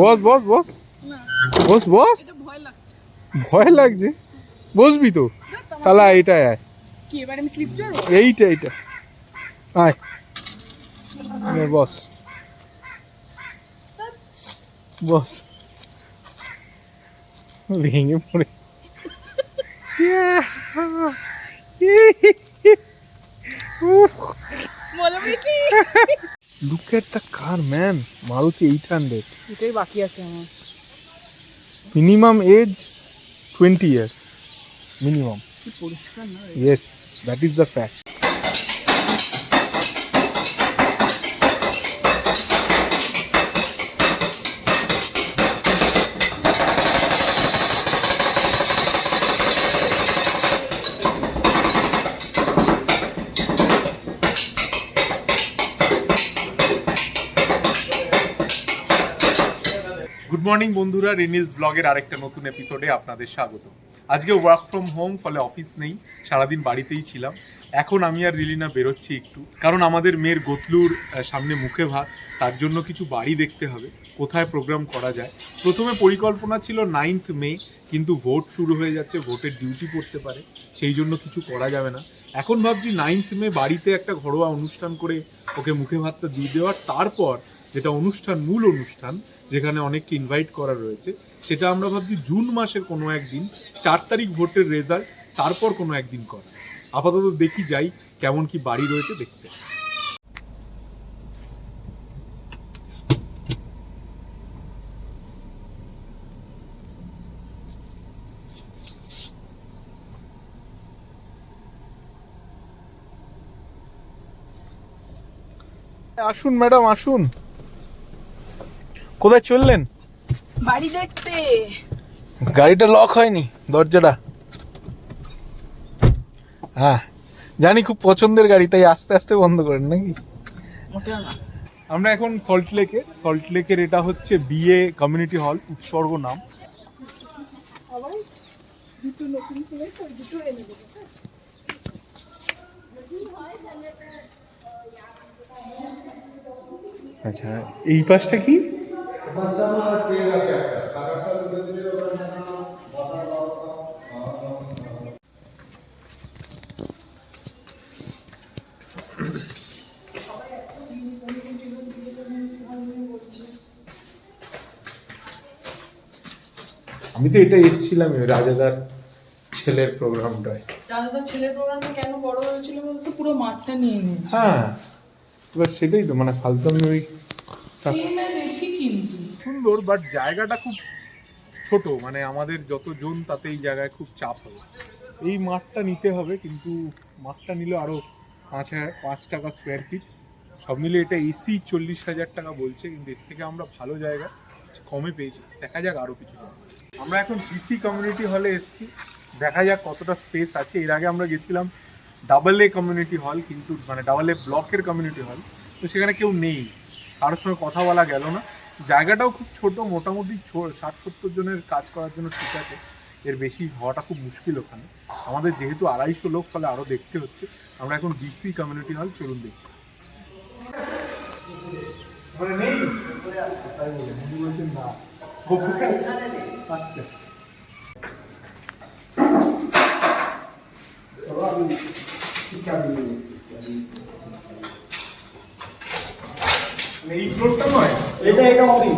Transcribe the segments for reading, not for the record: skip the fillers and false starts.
বস বস বস বস বস ভয় লাগছে, বসবি তো তাহলে এইটাই আয়, কি এবার আমি স্লিপ চড়ব? এইটা আয় বস বস, ভেঙে পড়ে Look at the car, man. Maruti 800. এটাই বাকি আছে আমার। Minimum age 20 years. Minimum. কি পরিষ্কার না? Yes, that is the fact. Good morning বন্ধুরা, রেনিলস ব্লগের আরেকটা নতুন এপিসোডে আপনাদের স্বাগত। আজকে ওয়ার্ক ফ্রম হোম, ফলে অফিস নেই, সারাদিন বাড়িতেই ছিলাম। এখন আমি আর রিলিনা বেরোচ্ছি একটু, কারণ আমাদের মেয়ের গোতলুর সামনে মুখে ভাত, তার জন্য কিছু বাড়ি দেখতে হবে, কোথায় প্রোগ্রাম করা যায়। প্রথমে পরিকল্পনা ছিল 9th মে, কিন্তু ভোট শুরু হয়ে যাচ্ছে, ভোটের ডিউটি পড়তে পারে, সেই জন্য কিছু করা যাবে না। এখন ভাবছি 9th মে বাড়িতে একটা ঘরোয়া অনুষ্ঠান করে ওকে মুখে ভাতটা দিয়ে দেওয়ার, তারপর যেটা অনুষ্ঠান, মূল অনুষ্ঠান যেখানে অনেককে ইনভাইট করা রয়েছে, সেটা আমরা ভাবছি জুন মাসের কোনো একদিন, 4 তারিখ ভোটের রেজাল্ট, তারপর কোনো একদিন করা। আপাতত দেখি যাই কেমন কি বাড়ি রয়েছে দেখতে। আসুন ম্যাডাম আসুন, কোথায় চললেন? বাড়ি দেখতে। গাড়িটা লক হয়নি, দরজাটা? হ্যাঁ জানি, খুব পছন্দের গাড়ি, তাই আস্তে আস্তে বন্ধ করেন নাকি? আমরা এখন সল্টলেকের এটা হচ্ছে বিএ কমিউনিটি হল, উৎসর্গ নাম। আচ্ছা, এই পাশটা কি? আমি তো এটা এসেছিলাম রাজাদার ছেলের প্রোগ্রামটায়। রাজাদার ছেলের প্রোগ্রামটা কেন বড় হয়েছিল বলতো? পুরো মাঠটা নিয়ে নিয়েছে। হ্যাঁ, এবার সেটাই তো, মানে ফালতু আমি ওই সেম অ্যাজ এসি, কিন্তু সুন্দর, বাট জায়গাটা খুব ছোট, মানে আমাদের যত জন তাতে এই জায়গায় খুব চাপ হবে। এই মাঠটা নিতে হবে, কিন্তু মাঠটা নিলে আরও 5 টাকা স্কোয়ার ফিট, সব মিলে এটা এসি 40,000 টাকা বলছে, কিন্তু এর থেকে আমরা ভালো জায়গা কমে পেয়েছি। দেখা যাক আরও কিছু। আমরা এখন পিসি কমিউনিটি হলে এসেছি, দেখা যাক কতটা স্পেস আছে। এর আগে আমরা গেছিলাম AA কমিউনিটি হল, কিন্তু মানে AA ব্লকের কমিউনিটি হল, তো সেখানে কেউ নেই, কারোর সঙ্গে কথা বলা গেল না। জায়গাটাও খুব ছোট, মোটামুটি 60-70 জনের কাজ করার জন্য ঠিক আছে, এর বেশি হওয়াটা খুব মুশকিল ওখানে। আমাদের যেহেতু 250 লোক, ফলে আরও দেখতে হচ্ছে। আমরা এখন বিসি কমিউনিটি হল, চলুন দেখি। আচ্ছা, এই ফ্লোরটা নয়, এটা হবে।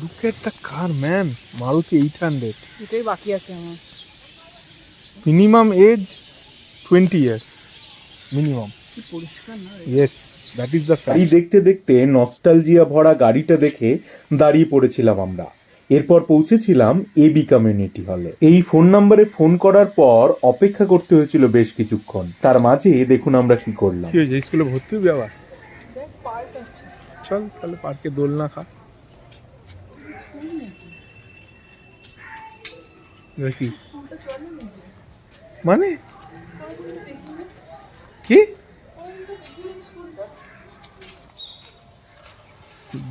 Look at the car, man. Maruti 800. এটাই বাকি আছে আমার। Minimum age 20 years. Minimum. কি পরিষ্কার না? Yes, that is the fact. এই দেখতে দেখতে নস্টালজিয়া ভরা গাড়িটা দেখে দাঁড়িয়ে পড়েছিলাম আমরা। এরপর পৌঁছেছিলাম এবি কমিউনিটি হলে। এই ফোন নম্বরে ফোন করার পর অপেক্ষা করতে হয়েছিল বেশ কিছুক্ষণ। তার মাঝে দেখুন আমরা কি করলাম। কি হয়েছে, স্কুলে ভর্তি হবি আবার? দেখ পার্ক আছে, চল তাহলে পার্কে দোলনা খা। দেখি মানে কি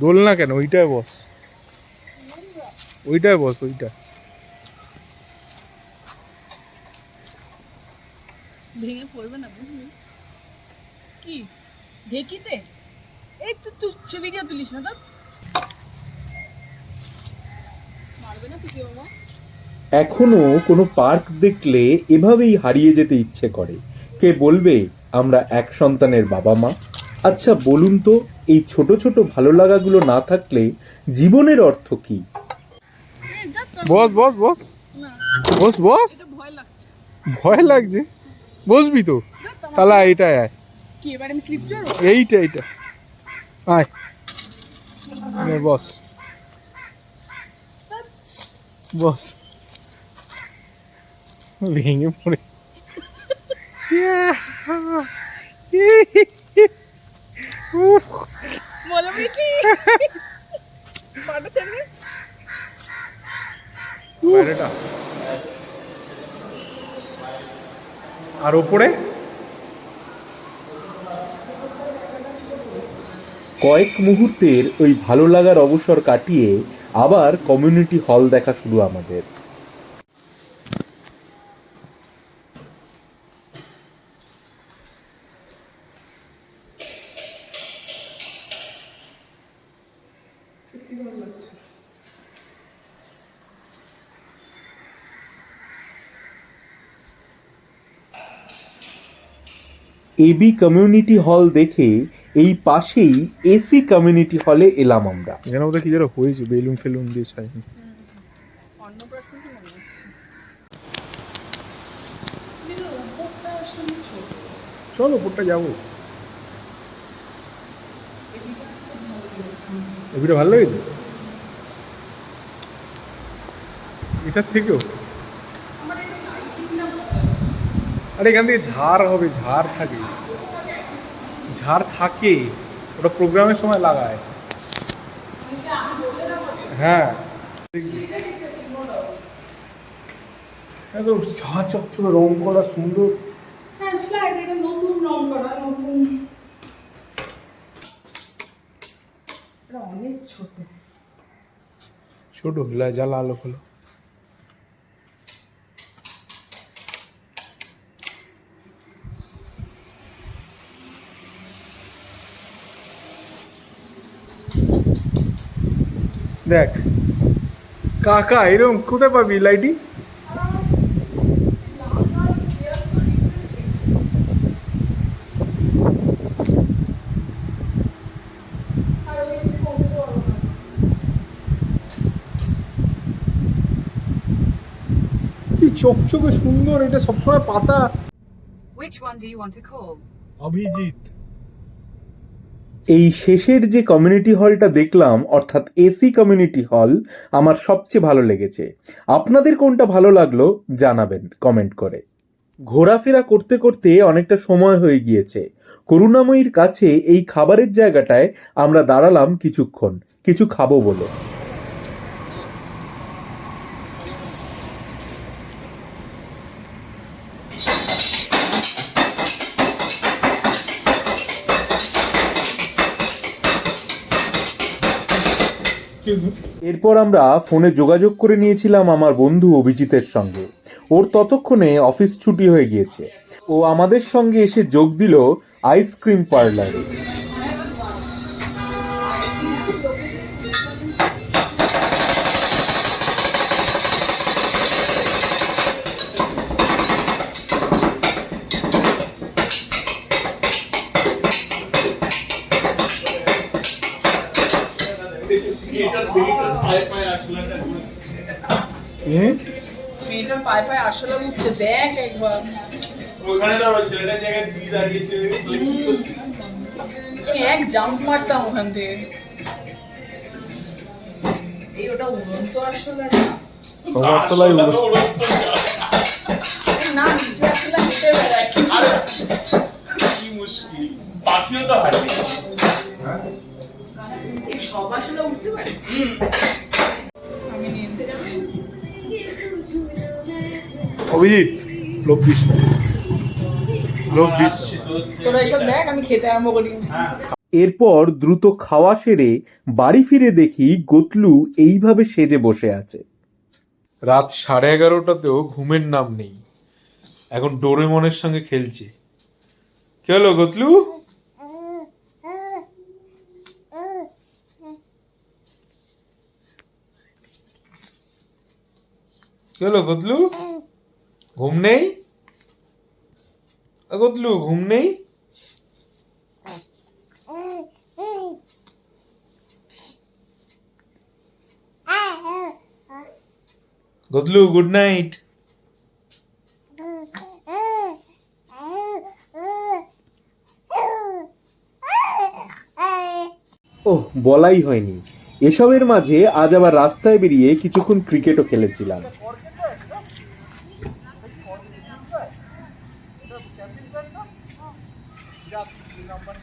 দোলনা কেন? ওইটায় বস, ওইটায় বস, ওইটা। ভেঙে পড়বে না বুঝলি? কি ঢেকিতে? এই তুই ভিডিও তুলিস না তো? মারবে না তুই বাবা? এখনো কোনো পার্ক দেখলে এভাবেই হারিয়ে যেতে ইচ্ছে করে। কে বলবে আমরা এক সন্তানের বাবা মা? আচ্ছা বলুন তো, এই ছোট ছোট ভালো লাগাগুলো না থাকলে জীবনের অর্থ কি? বস বস বস বস বস। ভয় লাগছে। ভয় লাগছে? বসবি তো তাহলে। এইটাই আয়, কি এবার আমি স্লিপ চড়ব? এইটা এইটা আয় বস বস। ভেঙে পড়ে বলো বেশি পাটা ছেড়ে বাইরেটা আর ওপরে কয়েক মুহূর্তের ওই ভালো লাগার অবসর কাটিয়ে আবার কমিউনিটি হল দেখা শুরু আমাদের। সত্যি ভালো লাগছে। এবি কমিউনিটি হল দেখে এই পাশেই এসি কমিউনিটি হলে এলাম আমরা। এখানে বোধহয় কি যেন হয়েছে, বেলুন ফেলুন দিয়ে সাইন। অন্নপ্রাশন কি মনে হচ্ছে? কিন্তু উপরটা আসলে ছোট। চল ওপরটা যাবো। এবিটা ভালো লেগেছে এটার থেকেও। আরে এখান থেকে ঝাড় হবে, ঝাড় থাকে, ঝাড় থাকে, ওটা প্রোগ্রামের সময় লাগায়। হ্যাঁ একদম ঝাঁ চকচকে রং করা সুন্দর। হ্যাঁ ফ্ল্যাট, এটা নতুন রং করা, নতুন। এটা অনেক ছোট। ছোট জ্বালা আলো হলো। দেখ কাকা এরকম কোথায় পাবি লাইটিং? কি চকচকে সুন্দর, এটা সবসময় পাতা। Which one do you want to call? Abhijit. এই শেষের যে কমিউনিটি হলটা দেখলাম, অর্থাৎ এসি কমিউনিটি হল, আমার সবচেয়ে ভালো লেগেছে। আপনাদের কোনটা ভালো লাগলো জানাবেন কমেন্ট করে। ঘোরাফেরা করতে করতে অনেকটা সময় হয়ে গিয়েছে। করুণাময়ীর কাছে এই খাবারের জায়গাটায় আমরা দাঁড়ালাম কিছুক্ষণ, কিছু খাবো বলে। এরপর আমরা ফোনে যোগাযোগ করে নিয়েছিলাম আমার বন্ধু অভিজিতের সঙ্গে। ওর ততক্ষণে অফিস ছুটি হয়ে গিয়েছে। ও আমাদের সঙ্গে এসে যোগ দিল আইসক্রিম পার্লারে। মেয়েটার পায়ে পায়ে আসলে উঠছে, দেখ একবার। ওখানে তো আমার ছেলেটার জায়গায় তুই দাঁড়িয়েছে, কি করছিস? আমি এক জাম্প মারতাম ওখান থেকে। এই ওটা উড়ন্ত আসলে না। সবাই আসলটা তো উড়ন্ত না, নিচে আসলে হেঁটে বেড়ায়। আরে, কি মুশকিল, পাখিও তো হাঁটে। এই সব আসলে উঠতে পারে। আমি নিয়ে নিতে যাচ্ছি। অভিজিৎ লোভ দিস না, লোভ দিস না। তোরা এসব দেখ, আমি খেতে আরম্ভ করি। এরপর দ্রুত খাওয়া সেরে বাড়ি ফিরে দেখি গতলু এইভাবে সেজে বসে আছে। রাত 11:30টাতেও ঘুমের নাম নেই, এখন ডোরেমনের সঙ্গে খেলছে। কি হলো গতলু? কি হলো গতলু? ঘুম নেই? গতলু ঘুম নেই? গতলু গুড নাইট। ওহ, বলাই হয়নি, এসবের মাঝে আজ আবার রাস্তায় বেরিয়ে কিছুক্ষণ ক্রিকেটও খেলেছিলাম। বিরাট 2 নম্বরে